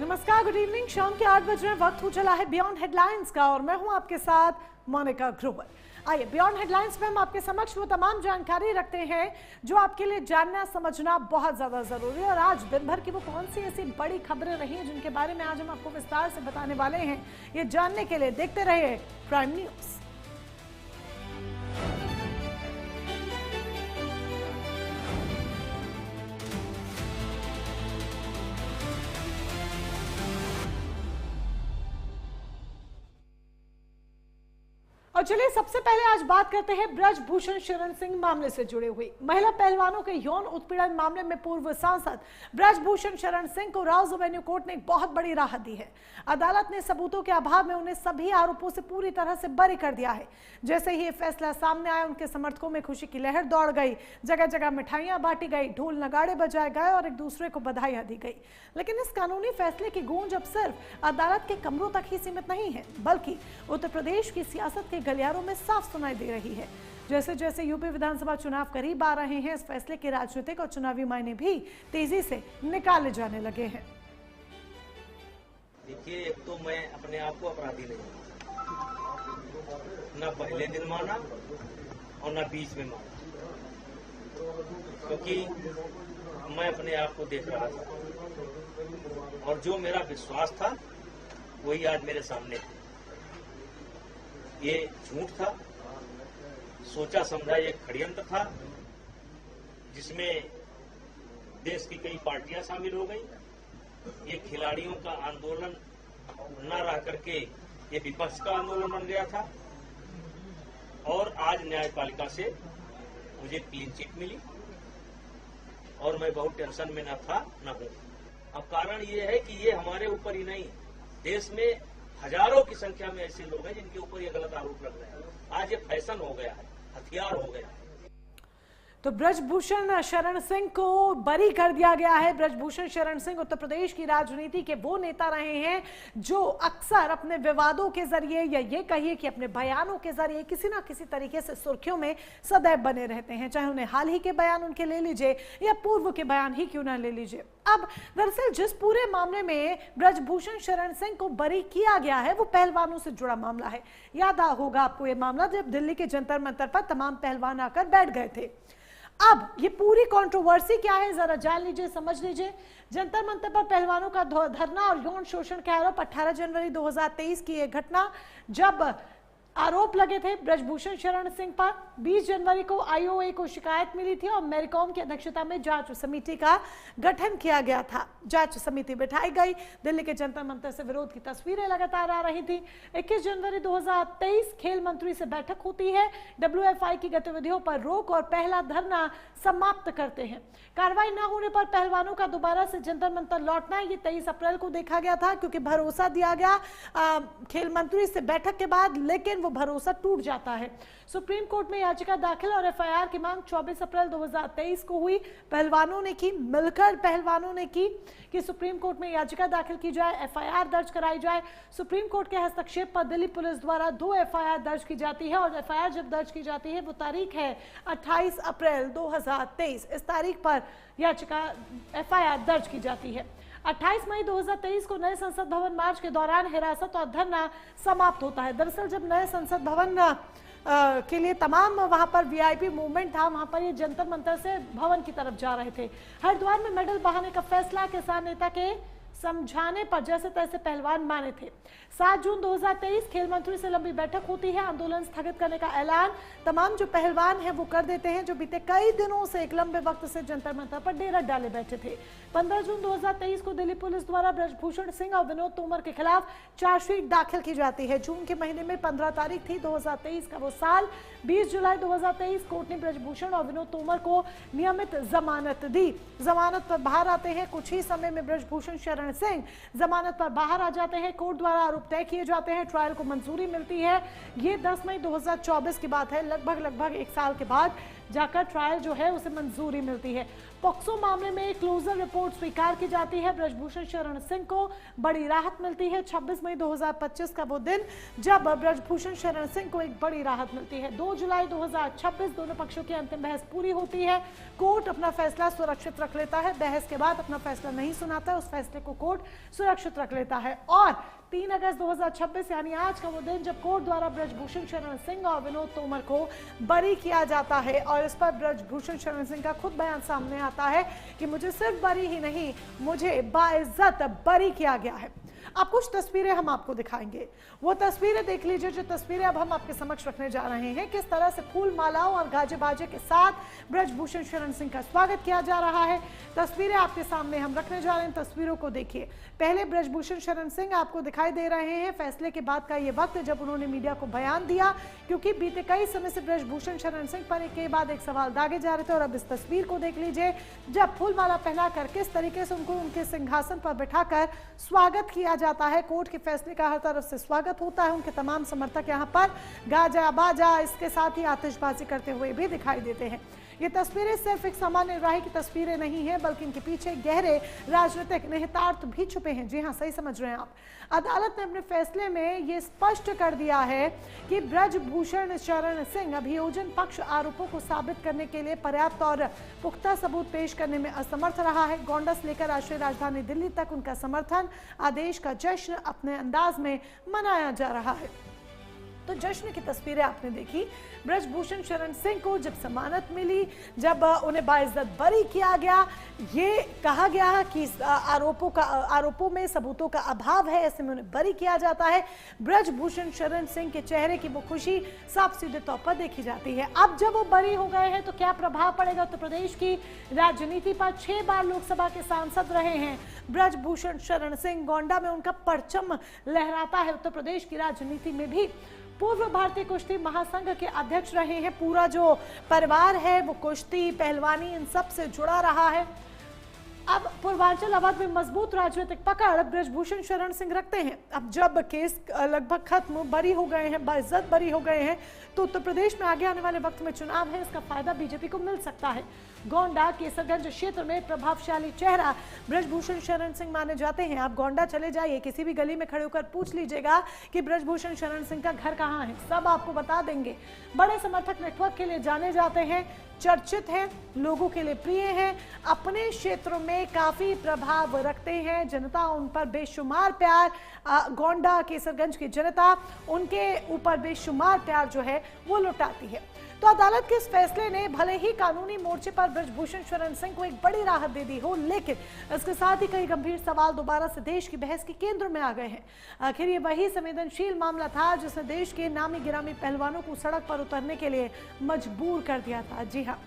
नमस्कार, good evening. शाम के 8 बज रहे वक्त हो चला है बियॉन्ड हेडलाइंस का और मैं हूं आपके साथ मोनिका ग्रोवर। आइए बियॉन्ड हेडलाइंस में हम आपके समक्ष वो तमाम जानकारी रखते हैं जो आपके लिए जानना समझना बहुत ज्यादा जरूरी है। और आज दिन भर की वो कौन सी ऐसी बड़ी खबरें रही हैं जिनके बारे में आज हम आपको विस्तार से बताने वाले हैं, ये जानने के लिए देखते रहिए प्राइम न्यूज। और चलिए सबसे पहले आज बात करते हैं ब्रजभूषण शरण सिंह मामले से जुड़े हुए महिला पहलवानों के यौन उत्पीड़न मामले में पूर्व सांसद ब्रजभूषण शरण सिंह को राउज एवेन्यू कोर्ट ने एक बहुत बड़ी राहत दी है। अदालत ने सबूतों के अभाव में उन्हें सभी आरोपों से पूरी तरह से बरी कर दिया है। जैसे ही ये फैसला सामने आया, उनके समर्थकों में खुशी की लहर दौड़ गई। जगह जगह मिठाइयां बांटी गई, ढोल नगाड़े बजाए गए और एक दूसरे को बधाइयां दी गई। लेकिन इस कानूनी फैसले की गूंज अब सिर्फ अदालत के कमरों तक ही सीमित नहीं है, बल्कि उत्तर प्रदेश की सियासत के गलियारों में साफ सुनाई दे रही है। जैसे जैसे यूपी विधानसभा चुनाव करीब आ रहे हैं, इस फैसले के राजनीतिक और चुनावी मायने भी तेजी से निकाले जाने लगे हैं। देखिए, एक तो मैं अपने आप को अपराधी नहीं, ना पहले दिन माना और ना बीच में माना, क्योंकि मैं अपने आप को देख रहा था और जो मेरा विश्वास था वही आज मेरे सामने था। ये झूठ था, सोचा समझा ये षड्यंत्र था, जिसमें देश की कई पार्टियां शामिल हो गई। ये खिलाड़ियों का आंदोलन न रह करके ये विपक्ष का आंदोलन बन गया था। और आज न्यायपालिका से मुझे क्लीन चिट मिली और मैं बहुत टेंशन में न था न हूं। अब कारण ये है कि ये हमारे ऊपर ही नहीं, देश में हजारों की संख्या में ऐसे लोग हैं जिनके ऊपर ये गलत आरोप लग रहे हैं। आज ये फैशन हो गया है, हथियार हो गया है। तो ब्रजभूषण शरण सिंह को बरी कर दिया गया है। ब्रजभूषण शरण सिंह उत्तर प्रदेश की राजनीति के वो नेता रहे हैं जो अक्सर अपने विवादों के जरिए या ये कहिए कि अपने बयानों के जरिए किसी ना किसी तरीके से सुर्खियों में सदैव बने रहते हैं, चाहे उन्हें हाल ही के बयान उनके ले लीजिए या पूर्व के बयान ही क्यों ना ले लीजिए। अब दरअसल जिस पूरे मामले में ब्रजभूषण शरण सिंह को बरी किया गया है वो पहलवानों से जुड़ा मामला है। याद होगा आपको ये मामला जब दिल्ली के जंतर मंतर पर तमाम पहलवान आकर बैठ गए थे। अब ये पूरी कंट्रोवर्सी क्या है जरा जान लीजिए, समझ लीजिए। जंतर मंतर पर पहलवानों का धरना और यौन शोषण के आरोप 18 जनवरी 2023 की एक घटना, जब आरोप लगे थे ब्रजभूषण शरण सिंह पर। 20 जनवरी को आईओए को शिकायत मिली थी और मैरीकॉम की अध्यक्षता में जांच समिति का गठन किया गया था। जांच समिति बिठाई गई। दिल्ली के जंतर मंतर से विरोध की तस्वीरें लगातार आ रही थी। 21 जनवरी 2023 खेल मंत्री से बैठक होती है। डब्ल्यूएफआई की गतिविधियों पर रोक और पहला धरना समाप्त करते हैं। कार्रवाई न होने पर पहलवानों का दोबारा से जंतर मंतर लौटना, ये 23 अप्रैल को देखा गया था, क्योंकि भरोसा दिया गया खेल मंत्री से बैठक के बाद, लेकिन वो भरोसा टूट जाता है। सुप्रीम कोर्ट में याचिका दाखिल और एफआईआर की मांग 24 अप्रैल 2023 को हुई। पहलवानों ने की, मिलकर पहलवानों ने की कि सुप्रीम कोर्ट में याचिका दाखिल की जाए, एफआईआर दर्ज कराई जाए। सुप्रीम कोर्ट के हस्तक्षेप पर दिल्ली पुलिस द्वारा 2 एफआईआर दर्ज की जाती है और एफआईआर जब दर्ज की जाती है वो तारीख है 28 अप्रैल 2023। इस तारीख पर याचिका एफआईआर दर्ज की जाती है। 28 मई 2023 को नए संसद भवन मार्च के दौरान हिरासत और धरना समाप्त होता है। दरअसल जब नए संसद भवन के लिए तमाम वहां पर वीआईपी मूवमेंट था, वहां पर ये जंतर मंतर से भवन की तरफ जा रहे थे। हरिद्वार में मेडल बहाने का फैसला किसान नेता के समझाने पर जैसे तैसे पहलवान माने थे। 7 जून 2023 खेल मंत्री से लंबी बैठक होती है। आंदोलन स्थगित करने का ऐलान तमाम जो पहलवान हैं वो कर देते हैं, जो बीते कई दिनों से एक लंबे वक्त से जंतर मंतर पर डेरा डाले बैठे थे। 15 जून 2023 को दिल्ली पुलिस द्वारा ब्रजभूषण सिंह और विनोद तोमर के खिलाफ चार्जशीट दाखिल की जाती है। जून के महीने में 15 तारीख थी 2023 का वो साल। 20 जुलाई 2023 कोर्ट ने ब्रजभूषण और विनोद तोमर को नियमित जमानत दी। जमानत पर बाहर आते हैं। कुछ ही समय में ब्रजभूषण शरण सिंह जमानत पर बाहर आ जाते हैं। कोर्ट द्वारा आरोप तय किए जाते हैं। ट्रायल को मंजूरी मिलती है। ये 10 मई 2024 की बात है। लगभग 1 साल के बाद जाकर ट्रायल जो है उसे मंजूरी मिलती है। पॉक्सो मामले में क्लोजर रिपोर्ट स्वीकार की जाती है। ब्रजभूषण शरण सिंह को बड़ी राहत मिलती है। 26 मई 2025 का वो दिन जब ब्रजभूषण शरण सिंह को एक बड़ी राहत मिलती है। 2 जुलाई 2026 दोनों पक्षों की अंतिम बहस पूरी होती है। कोर्ट अपना फैसला सुरक्षित रख लेता है। बहस के बाद अपना फैसला नहीं सुनाता, उस फैसले को कोर्ट सुरक्षित रख लेता है। और 3 अगस्त 2026 यानी आज का वो दिन जब कोर्ट द्वारा ब्रजभूषण शरण सिंह और विनोद तोमर को बरी किया जाता है और इस पर ब्रजभूषण शरण सिंह का खुद बयान सामने आता है कि मुझे सिर्फ बरी ही नहीं, मुझे बाइज्जत बरी किया गया है। अब कुछ तस्वीरें हम आपको दिखाएंगे, वो तस्वीरें देख लीजिए जो तस्वीरें अब हम आपके समक्ष रखने जा रहे हैं। किस तरह से फूल मालाओं और गाजे बाजे के साथ ब्रजभूषण शरण सिंह का स्वागत किया जा रहा है। तस्वीरें आपके सामने हम रखने जा रहे हैं, तस्वीरों को देखिए। पहले ब्रजभूषण शरण सिंह आपको दिखाई दे रहे हैं फैसले के बाद का ये वक्त जब उन्होंने मीडिया को बयान दिया, क्योंकि बीते कई समय से ब्रजभूषण शरण सिंह पर एक के बाद एक सवाल दागे जा रहे थे। और अब इस तस्वीर को देख लीजिए जब फूलमाला पहनाकर किस तरीके से उनको उनके सिंहासन पर बैठाकर स्वागत किया जाता है। कोर्ट के फैसले का हर तरफ से स्वागत होता है। उनके तमाम समर्थक यहाँ पर गाजा बाजा इसके साथ ही आतिशबाजी करते हुए भी दिखाई देते हैं। ये तस्वीरें सिर्फ एक सामान्य राही की तस्वीरें नहीं है, बल्कि इनके पीछे गहरे राजनीतिक निहितार्थ भी छुपे हैं। जी हाँ, सही समझ रहे हैं आप। अदालत ने अपने फैसले में ये स्पष्ट कर दिया है कि ब्रजभूषण शरण सिंह अभियोजन पक्ष आरोपों को साबित करने के लिए पर्याप्त और पुख्ता सबूत पेश करने में असमर्थ रहा है। गोंडा से लेकर राष्ट्रीय राजधानी दिल्ली तक उनका समर्थन आदेश का जश्न अपने अंदाज में मनाया जा रहा है। तो जश्न की तस्वीरें आपने देखी। ब्रजभूषण शरण सिंह को जब जमानत मिली, जब उन्हें बाइज्जत बरी किया गया, ये कहा गया कि आरोपों में सबूतों का अभाव है, ऐसे में उन्हें बरी किया जाता है। ब्रजभूषण शरण सिंह के चेहरे की वो खुशी साफ सीधे तौर पर देखी जाती है। अब जब वो बरी हो गए हैं तो क्या प्रभाव पड़ेगा उत्तर प्रदेश की राजनीति पर। 6 बार लोकसभा के सांसद रहे हैं ब्रजभूषण शरण सिंह। गोंडा में उनका परचम लहराता है। उत्तर प्रदेश की राजनीति में भी पूर्व भारतीय कुश्ती महासंघ के अध्यक्ष रहे हैं। पूरा जो परिवार है वो कुश्ती पहलवानी इन सब से जुड़ा रहा है। अब पूर्वांचल अवध में मजबूत राजनीतिक पकड़ ब्रजभूषण शरण सिंह रखते हैं। अब जब केस लगभग खत्म, बरी हो गए हैं, बाइज्जत बरी हो गए हैं, तो उत्तर प्रदेश में आगे आने वाले वक्त में चुनाव है, इसका फायदा बीजेपी को मिल सकता है। गोंडा केसरगंज क्षेत्र में प्रभावशाली चेहरा ब्रजभूषण शरण सिंह माने जाते हैं। आप गोंडा चले जाइए, किसी भी गली में खड़े होकर पूछ लीजिएगा कि ब्रजभूषण शरण सिंह का घर कहाँ है, सब आपको बता देंगे। बड़े समर्थक नेटवर्क के लिए जाने जाते हैं, चर्चित हैं, लोगों के लिए प्रिय हैं, अपने क्षेत्रों में काफी प्रभाव रखते हैं। जनता उन पर बेशुमार प्यार, गोंडा केसरगंज की जनता उनके ऊपर बेशुमार प्यार जो है वो लुटाती है। तो अदालत के इस फैसले ने भले ही कानूनी मोर्चे पर ब्रजभूषण शरण सिंह को एक बड़ी राहत दे दी हो, लेकिन इसके साथ ही कई गंभीर सवाल दोबारा से देश की बहस के केंद्र में आ गए हैं। आखिर ये वही संवेदनशील मामला था जिसने देश के नामी गिरामी पहलवानों को सड़क पर उतरने के लिए मजबूर कर दिया था। जी हाँ,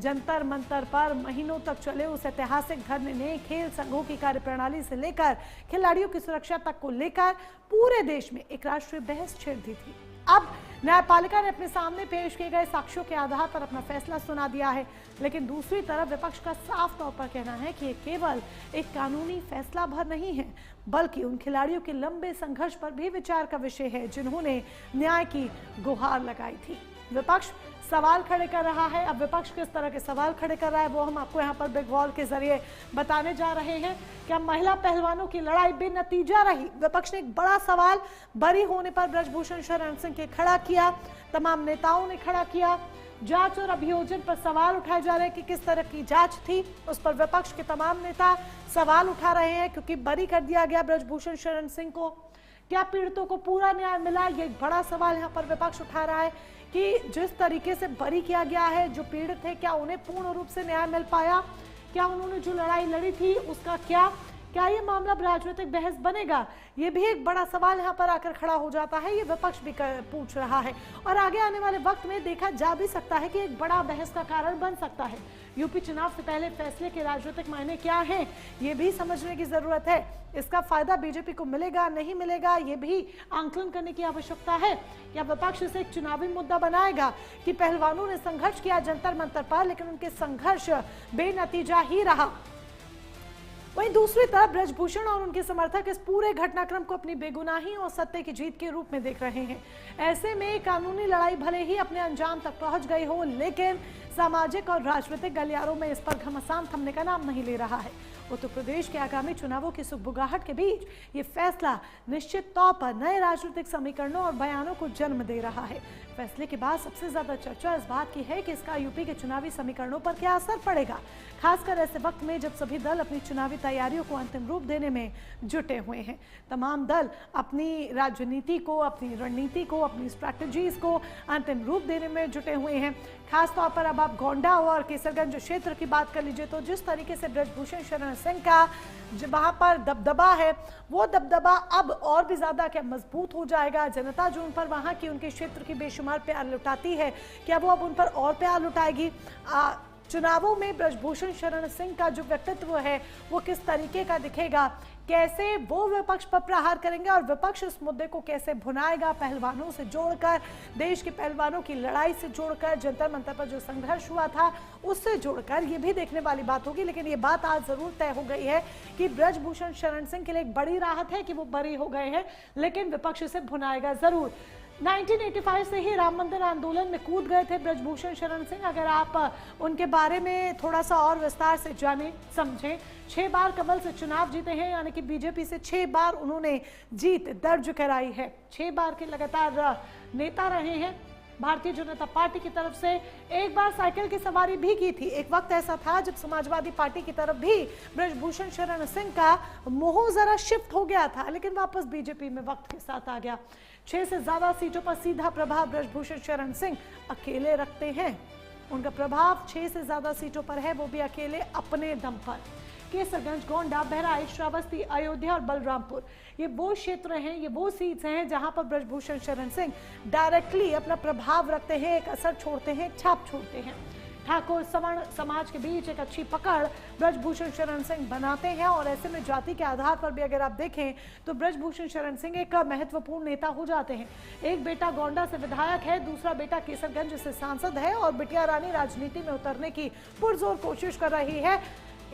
जंतर मंतर पर महीनों तक चले उस ऐतिहासिक धरने ने खेल संघों की कार्यप्रणाली से लेकर खिलाड़ियों की सुरक्षा तक को लेकर पूरे देश में एक राष्ट्रीय बहस छेड़ दी थी। अब न्यायपालिका ने अपने सामने पेश किए गए साक्ष्यों के आधार पर अपना फैसला सुना दिया है, लेकिन दूसरी तरफ विपक्ष का साफ तौर पर कहना है कि ये केवल एक कानूनी फैसला भर नहीं है, बल्कि उन खिलाड़ियों के लंबे संघर्ष पर भी विचार का विषय है जिन्होंने न्याय की गुहार लगाई थी। विपक्ष सवाल खड़े कर रहा है। अब विपक्ष किस तरह के सवाल खड़े कर रहा है वो हम आपको यहाँ पर बिग वॉल के जरिए बताने जा रहे हैं। क्या महिला पहलवानों की लड़ाई बेनतीजा रही? विपक्ष ने एक बड़ा सवाल बरी होने पर ब्रजभूषण शरण सिंह के खड़ा किया, तमाम नेताओं ने खड़ा किया। जांच और अभियोजन पर सवाल उठाए जा रहे हैं कि किस तरह की जांच थी, उस पर विपक्ष के तमाम नेता सवाल उठा रहे हैं क्योंकि बरी कर दिया गया ब्रजभूषण शरण सिंह को। क्या पीड़ितों को पूरा न्याय मिला? ये एक बड़ा सवाल यहाँ पर विपक्ष उठा रहा है कि जिस तरीके से बरी किया गया है जो पीड़ित थे, क्या उन्हें पूर्ण रूप से न्याय मिल पाया? क्या उन्होंने जो लड़ाई लड़ी थी उसका क्या ये मामला राजनीतिक बहस बनेगा? ये भी एक बड़ा सवाल यहाँ पर आकर खड़ा हो जाता है। ये विपक्ष भी पूछ रहा है और आगे आने वाले वक्त में देखा जा भी सकता है कि एक बड़ा बहस का कारण बन सकता है। यूपी चुनाव से पहले फैसले के राजनीतिक मायने क्या हैं, ये भी समझने की जरूरत है। इसका फायदा बीजेपी को मिलेगा नहीं मिलेगा, ये भी आंकलन करने की आवश्यकता है। या विपक्ष इसे एक चुनावी मुद्दा बनाएगा कि पहलवानों ने संघर्ष किया जंतर मंतर पर, लेकिन उनके संघर्ष बेनतीजा ही रहा। वहीं दूसरी तरफ ब्रजभूषण और उनके समर्थक इस पूरे घटनाक्रम को अपनी बेगुनाही और सत्य की जीत के रूप में देख रहे हैं। ऐसे में कानूनी लड़ाई भले ही अपने अंजाम तक पहुंच गई हो, लेकिन सामाजिक और राजनीतिक गलियारों में इस पर घमासान थमने का नाम नहीं ले रहा है। उत्तर प्रदेश के आगामी चुनावों की सुगबुगाहट के बीच ये फैसला निश्चित तौर पर नए राजनीतिक समीकरणों और बयानों को जन्म दे रहा है। फैसले के बाद सबसे ज्यादा चर्चा इस बात की है कि इसका यूपी के चुनावी समीकरणों पर क्या असर पड़ेगा, खासकर ऐसे वक्त में जब सभी दल अपनी चुनावी तैयारियों को अंतिम रूप देने में जुटे हुए हैं। तमाम दल अपनी राजनीति को, अपनी रणनीति को, अपनी स्ट्रैटेजीज को अंतिम रूप देने में जुटे हुए हैं। खासतौर पर अब आप गोंडा और केसरगंज क्षेत्र की बात कर लीजिए तो जिस तरीके से ब्रजभूषण शरण सिंह का वहां पर दबदबा है, वो दबदबा अब और भी ज्यादा क्या मजबूत हो जाएगा। जनता जो उन पर वहां की, उनके क्षेत्र की बेशुमार प्यार लुटाती है, क्या वो अब उन पर और प्यार लुटाएगी? चुनावों में ब्रजभूषण शरण सिंह का जो व्यक्तित्व है वो किस तरीके का दिखेगा, कैसे वो विपक्ष पर प्रहार करेंगे और विपक्ष इस मुद्दे को कैसे भुनाएगा, पहलवानों से जोड़कर, देश के पहलवानों की लड़ाई से जोड़कर, जंतर मंतर पर जो संघर्ष हुआ था उससे जोड़कर, ये भी देखने वाली बात होगी। लेकिन ये बात आज जरूर तय हो गई है कि ब्रजभूषण शरण सिंह के लिए एक बड़ी राहत है कि वो बरी हो गए हैं, लेकिन विपक्ष इसे भुनाएगा जरूर। 1985 से ही राम मंदिर आंदोलन में कूद गए थे ब्रजभूषण शरण सिंह। अगर आप उनके बारे में थोड़ा सा और विस्तार से जानें, समझें, 6 बार कमल से चुनाव जीते हैं, यानी कि बीजेपी से 6 बार उन्होंने जीत दर्ज कराई है। 6 बार के लगातार नेता रहे हैं भारतीय जनता पार्टी की तरफ से। एक बार साइकिल की सवारी भी की थी। एक वक्त ऐसा था जब समाजवादी पार्टी की तरफ भी ब्रजभूषण शरण सिंह का मोह जरा शिफ्ट हो गया था, लेकिन वापस बीजेपी में वक्त के साथ आ गया। 6 से ज्यादा सीटों पर सीधा प्रभाव ब्रजभूषण शरण सिंह अकेले रखते हैं। उनका प्रभाव 6 से ज्यादा सीटों पर है, वो भी अकेले अपने दम पर। केसरगंज, गोंडा, बहराइच, श्रावस्ती, अयोध्या और बलरामपुर, ये वो क्षेत्र हैं, ये वो सीट्स हैं जहां पर ब्रजभूषण शरण सिंह डायरेक्टली अपना प्रभाव रखते हैं, एक असर छोड़ते हैं, छाप छोड़ते हैं। ठाकुर सवर्ण समाज के बीच एक अच्छी पकड़ ब्रजभूषण शरण सिंह बनाते हैं और ऐसे में जाति के आधार पर भी अगर आप देखें तो ब्रजभूषण शरण सिंह एक महत्वपूर्ण नेता हो जाते हैं। एक बेटा गोंडा से विधायक है, दूसरा बेटा केसरगंज से सांसद है और बिटिया रानी राजनीति में उतरने की पुरजोर कोशिश कर रही है।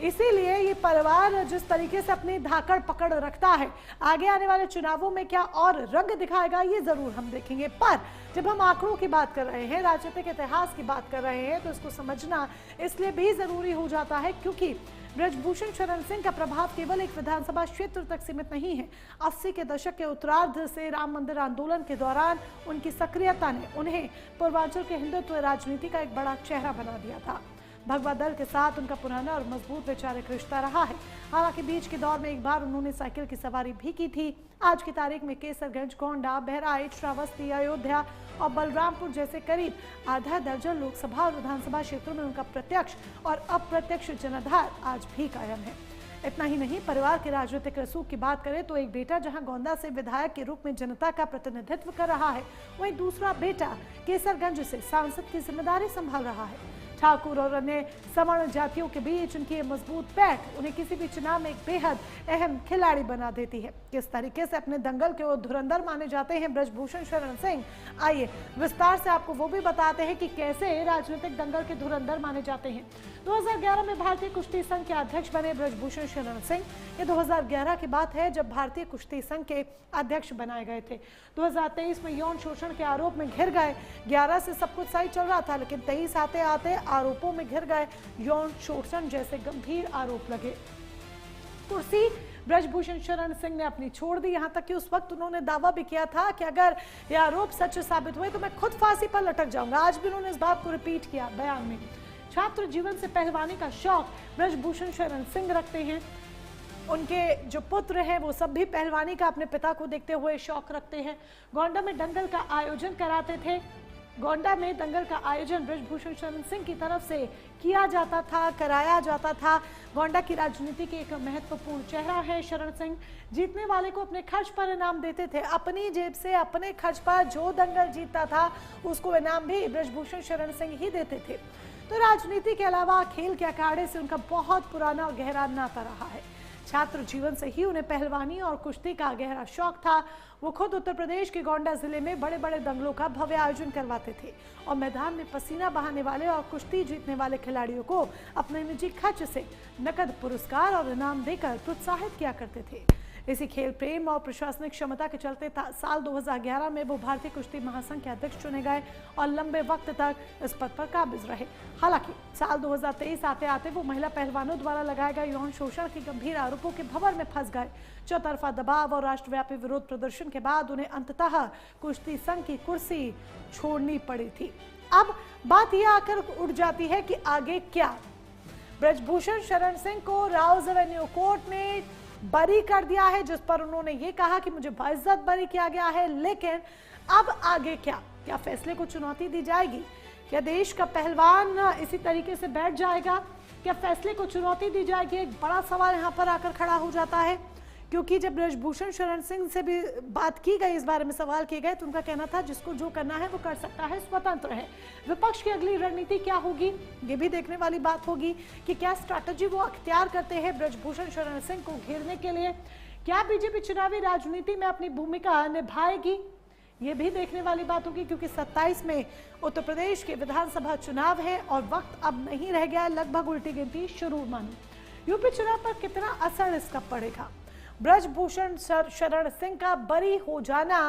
इसीलिए ये परिवार जिस तरीके से अपनी धाकड़ पकड़ रखता है, आगे आने वाले चुनावों में क्या और रंग दिखाएगा ये जरूर हम देखेंगे। पर जब हम आंकड़ों की बात कर रहे हैं, राजनीतिक इतिहास की बात कर रहे हैं, तो इसको समझना इसलिए भी जरूरी हो जाता है क्योंकि ब्रजभूषण शरण सिंह का प्रभाव केवल एक विधानसभा क्षेत्र तक सीमित नहीं है। 80 के दशक के उत्तरार्ध से राम मंदिर आंदोलन के दौरान उनकी सक्रियता ने उन्हें पूर्वांचल के हिंदुत्व राजनीति का एक बड़ा चेहरा बना दिया था। भगवा दल के साथ उनका पुराना और मजबूत वैचारिक रिश्ता रहा है। हालांकि बीच के दौर में एक बार उन्होंने साइकिल की सवारी भी की थी। आज की तारीख में केसरगंज, गोंडा, बहराइच, श्रावस्ती, अयोध्या और बलरामपुर जैसे करीब आधा दर्जन लोकसभा और विधानसभा क्षेत्रों में उनका प्रत्यक्ष और अप्रत्यक्ष जनाधार आज भी कायम है। इतना ही नहीं, परिवार के राजनीतिक रसूख की बात करें तो एक बेटा जहां गोंडा से विधायक के रूप में जनता का प्रतिनिधित्व कर रहा है, वहीं दूसरा बेटा केसरगंज से सांसद की जिम्मेदारी संभाल रहा है। ठाकुर और अन्य सवर्ण जातियों के बीच उनकी मजबूत पैठ उन्हें किसी भी चुनाव में एक बेहद अहम खिलाड़ी बना देती है। किस तरीके से अपने दंगल के वो धुरंधर माने जाते हैं ब्रजभूषण शरण सिंह, आइए विस्तार से आपको वो भी बताते हैं कि कैसे राजनीतिक दंगल के धुरंधर माने जाते हैं। 2011 में भारतीय कुश्ती संघ के अध्यक्ष बने ब्रजभूषण शरण सिंह। ये 2011 की बात है जब भारतीय कुश्ती संघ के अध्यक्ष बनाए गए थे। 2023 में यौन शोषण के आरोप में घिर गए। 11 से सब कुछ सही चल रहा था, लेकिन 23 आते आते आरोपों में घिर गए। यौन शोषण जैसे गंभीर आरोप लगे। कुर्सी ब्रजभूषण शरण सिंह ने अपनी छोड़ दी, यहां तक कि उस वक्त उन्होंने दावा भी किया था कि अगर ये आरोप सच साबित हुए तो मैं खुद फांसी पर लटक जाऊंगा। आज भी उन्होंने इस बात को रिपीट किया बयान में। छात्र जीवन से पहलवानी का शौक ब्रजभूषण शरण सिंह रखते हैं। उनके जो पुत्र हैं वो सब भी पहलवानी का अपने पिता को देखते हुए शौक रखते हैं। गोंडा में दंगल का आयोजन कराते थे। गोंडा में दंगल का आयोजन ब्रजभूषण शरण सिंह की तरफ से किया जाता था, कराया जाता था। गोंडा की राजनीति के एक महत्वपूर्ण चेहरा है शरण सिंह। जीतने वाले को अपने खर्च पर इनाम देते थे। अपनी जेब से अपने खर्च पर जो दंगल जीतता था उसको इनाम भी ब्रजभूषण शरण सिंह ही देते थे। तो राजनीति के अलावा खेल के अखाड़े से उनका बहुत पुराना और गहरा नाता रहा है। छात्र जीवन से ही उन्हें पहलवानी और कुश्ती का गहरा शौक था। वो खुद उत्तर प्रदेश के गोंडा जिले में बड़े बड़े दंगलों का भव्य आयोजन करवाते थे और मैदान में पसीना बहाने वाले और कुश्ती जीतने वाले खिलाड़ियों को अपने निजी खर्च से नकद पुरस्कार और इनाम देकर प्रोत्साहित किया करते थे। इसी खेल प्रेम और प्रशासनिक क्षमता के चलते साल 2011 में वो भारतीय कुश्ती महासंघ के अध्यक्ष चुने गए और लंबे वक्त तक इस पद पर काबिज रहे। हालांकि साल 2023 आते आते वो महिला पहलवानों द्वारा लगाए गए यौन शोषण के गंभीर आरोपों के भंवर में फंस गए। चौतरफा दबाव और राष्ट्रव्यापी विरोध प्रदर्शन के बाद उन्हें अंततः कुश्ती संघ की कुर्सी छोड़नी पड़ी थी। अब बात यह आकर उठ जाती है कि आगे क्या। ब्रजभूषण शरण सिंह को राउज एवेन्यू कोर्ट ने बरी कर दिया है, जिस पर उन्होंने ये कहा कि मुझे बाइज्जत बरी किया गया है। लेकिन अब आगे क्या फैसले को चुनौती दी जाएगी? क्या देश का पहलवान इसी तरीके से बैठ जाएगा? क्या फैसले को चुनौती दी जाएगी? एक बड़ा सवाल यहाँ पर आकर खड़ा हो जाता है, क्योंकि जब ब्रजभूषण शरण सिंह से भी बात की गई, इस बारे में सवाल किए गए, तो उनका कहना था जिसको जो करना है वो कर सकता है, स्वतंत्र है। विपक्ष की अगली रणनीति क्या होगी, ये भी देखने वाली बात होगी कि क्या स्ट्रैटेजी वो अख्तियार करते हैं ब्रजभूषण शरण सिंह को घेरने के लिए। क्या बीजेपी चुनावी राजनीति में अपनी भूमिका निभाएगी, ये भी देखने वाली बात होगी, क्योंकि 27 में उत्तर प्रदेश के विधानसभा चुनाव है और वक्त अब नहीं रह गया है, लगभग उल्टी गिनती शुरू मानो। यूपी चुनाव पर कितना असर इसका पड़ेगा? ब्रजभूषण शरण सिंह का बरी हो जाना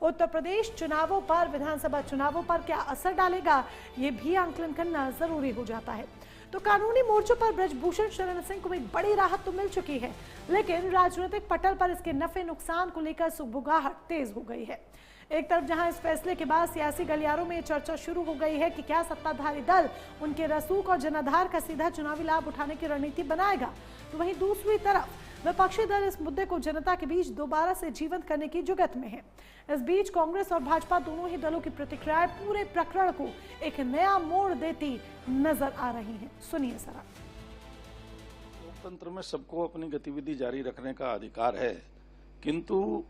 उत्तर प्रदेश चुनावों पर, विधानसभा चुनावों पर क्या असर डालेगा, ये भी आंकलन करना जरूरी हो जाता है। तो कानूनी मोर्चों पर ब्रजभूषण शरण सिंह को एक बड़ी राहत तो मिल चुकी है, लेकिन राजनीतिक पटल पर इसके नफे नुकसान को लेकर सुगबुगाहट तेज हो गई है। एक तरफ जहां इस फैसले के बाद सियासी गलियारों में चर्चा शुरू हो गई है कि क्या सत्ताधारी दल उनके रसूख और जनाधार का सीधा चुनावी लाभ उठाने की रणनीति बनाएगा, तो वहीं दूसरी तरफ विपक्षी दल इस मुद्दे को जनता के बीच दोबारा से जीवंत करने की जुगत में है। इस बीच कांग्रेस और भाजपा दोनों ही दलों की प्रतिक्रियाएं पूरे प्रकरण को एक नया मोड़ देती नजर आ रही हैं। सुनिए जरा। लोकतंत्र में सबको अपनी गतिविधि जारी रखने का अधिकार है, किंतु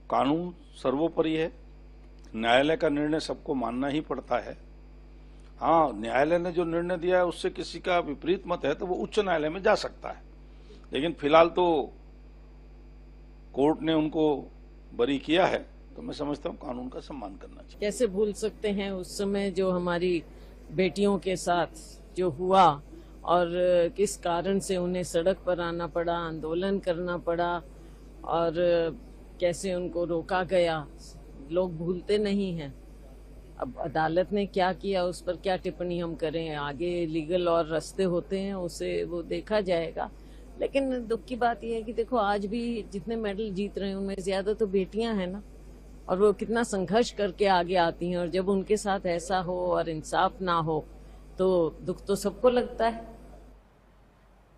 कानून सर्वोपरि है। न्यायालय का निर्णय सबको मानना ही पड़ता है। हाँ, न्यायालय ने जो निर्णय दिया है उससे किसी का विपरीत मत है तो वो उच्च न्यायालय में जा सकता है, लेकिन फिलहाल तो कोर्ट ने उनको बरी किया है, तो मैं समझता हूँ कानून का सम्मान करना चाहिए। कैसे भूल सकते हैं उस समय जो हमारी बेटियों के साथ जो हुआ और किस कारण से उन्हें सड़क पर आना पड़ा, आंदोलन करना पड़ा और कैसे उनको रोका गया, लोग भूलते नहीं हैं। अब अदालत ने क्या किया उस पर क्या टिप्पणी हम करें, आगे लीगल और रास्ते होते हैं, उसे वो देखा जाएगा। लेकिन दुख की बात यह है कि देखो आज भी जितने मेडल जीत रहे हैं उनमें ज्यादा तो बेटियां हैं ना, और वो कितना संघर्ष करके आगे आती हैं, और जब उनके साथ ऐसा हो और इंसाफ ना हो तो दुख तो सबको लगता है।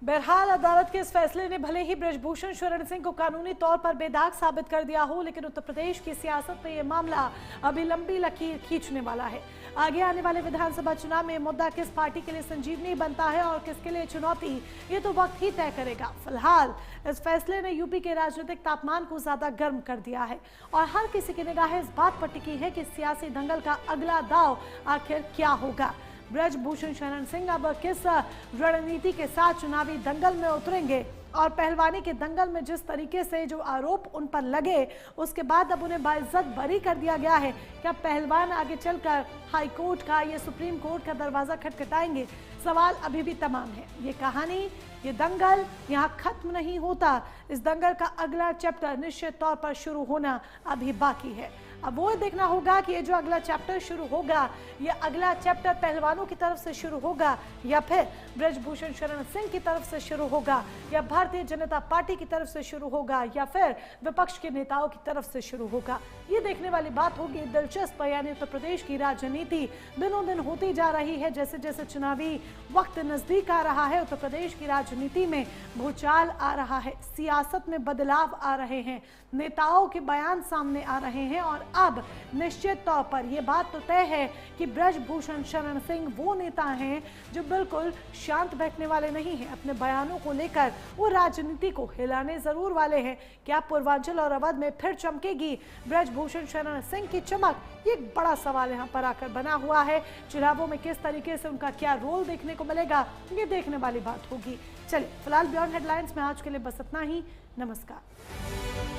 बहरहाल अदालत के इस फैसले ने भले ही ब्रजभूषण शरण सिंह को कानूनी तौर पर बेदाग साबित कर दिया हो, लेकिन उत्तर प्रदेश की सियासत में यह मामला अभी लंबी लकीर खींचने वाला है। आगे आने वाले विधानसभा चुनाव में मुद्दा किस पार्टी के लिए संजीवनी बनता है और किसके लिए चुनौती, ये तो वक्त ही तय करेगा। फिलहाल इस फैसले ने यूपी के राजनीतिक तापमान को ज्यादा गर्म कर दिया है और हर किसी की निगाहें इस बात पर टिकी है कि सियासी दंगल का अगला दांव आखिर क्या होगा। ब्रजभूषण शरण सिंह अब किस रणनीति के साथ चुनावी दंगल में उतरेंगे, और पहलवानी के दंगल में जिस तरीके से जो आरोप उन पर लगे उसके बाद अब उन्हें बाइज्जत बरी कर दिया गया है, क्या पहलवान आगे चलकर हाई कोर्ट का, ये सुप्रीम कोर्ट का दरवाजा खटखटाएंगे? सवाल अभी भी तमाम है। ये कहानी, ये दंगल यहाँ खत्म नहीं होता। इस दंगल का अगला चैप्टर निश्चित तौर पर शुरू होना अभी बाकी है। अब वो देखना होगा कि ये जो अगला चैप्टर शुरू होगा, ये अगला चैप्टर पहलवानों की तरफ से शुरू होगा या फिर ब्रजभूषण शरण सिंह की तरफ से शुरू होगा या भारतीय जनता पार्टी की तरफ से शुरू होगा या फिर विपक्ष के नेताओं की तरफ से शुरू होगा। ये देखने वाली बात होगी। दिलचस्प, यानी उत्तर प्रदेश की राजनीति दिनों दिन होती जा रही है। जैसे जैसे चुनावी वक्त नजदीक आ रहा है, उत्तर प्रदेश की राजनीति में भूचाल आ रहा है, सियासत में बदलाव आ रहे हैं, नेताओं के बयान सामने आ रहे हैं और अब निश्चित तौर पर यह बात तो तय है कि ब्रजभूषण शरण सिंह वो नेता हैं जो बिल्कुल शांत बैठने वाले नहीं हैं। अपने बयानों को लेकर वो राजनीति को हिलाने जरूर वाले हैं। क्या पूर्वांचल और अवध में फिर चमकेगी ब्रजभूषण शरण सिंह की चमक? ये एक बड़ा सवाल यहाँ पर आकर बना हुआ है। चुनावों में किस तरीके से उनका क्या रोल देखने को मिलेगा, ये देखने वाली बात होगी। चलिए, फिलहाल बियॉन्ड हेडलाइंस में आज के लिए बस इतना ही। नमस्कार।